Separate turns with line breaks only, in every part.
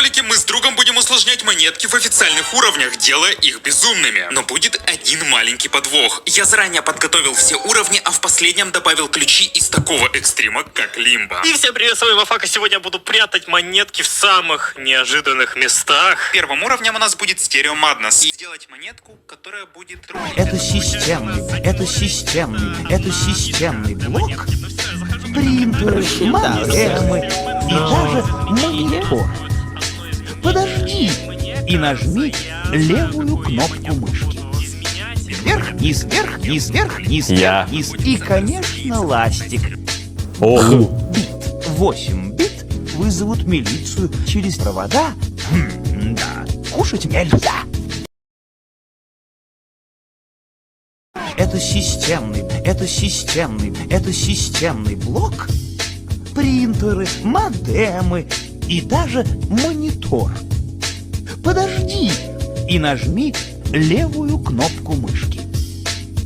ролике мы с другом будем усложнять монетки в официальных уровнях, делая их безумными. Но будет один маленький подвох. Я заранее подготовил все уровни, а в последнем добавил ключи из такого экстрима, как Лимбо.
И всем привет, с вами Вафака. Сегодня я буду прятать монетки в самых неожиданных местах.
Первым уровнем у нас будет Стерео Маднес. И сделать монетку, которая будет...
Это системный блок, принтеры, модемы и даже монитор. Подожди и нажми левую кнопку мышки. Вверх, вниз, вверх, вниз, вверх, вниз, вверх, вниз. И, конечно, ластик. Бит. 8 бит вызовут милицию через провода. Да, кушать нельзя. Это системный блок, принтеры, модемы и даже монитор. Подожди и нажми левую кнопку мышки.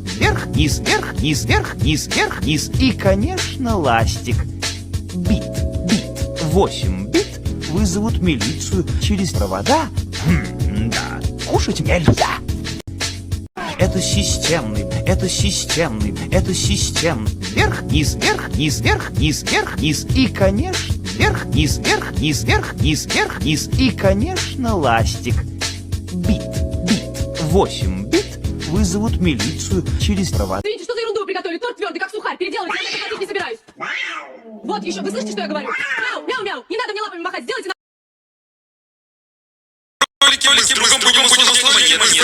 Вверх, вниз, вверх, вниз, вверх, вниз, вверх, вниз. И, конечно, ластик. Бит. 8 бит вызовут милицию через провода. Да, кушать нельзя. Это системный. Вверх, вниз, вверх, вниз, вверх, вниз, вверх, вниз. И, конечно, вверх, вниз, вверх, вниз, вверх, вниз, вверх, вниз. И, конечно, ластик. Бит. 8 бит вызовут милицию через провода.
Видите, что за ерунду вы приготовили? Торт твердый, как сухарь. Переделывайте, я так платить не собираюсь. Вот еще, вы слышите, что я говорю? Мяу. Не надо мне лапами махать, сделайте на...
Мы с другом будем усложнять монетки.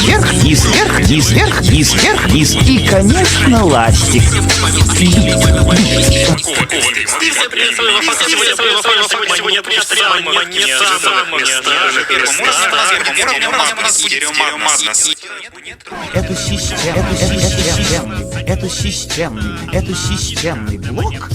Вверх, вниз, вверх, вниз, вверх, вниз, вверх, вниз. И, конечно, ластик.
И всем привет, с вами Вафака. Сегодня я прячу самые неожиданных местах.
Стерео Маднес.
Это системный блок,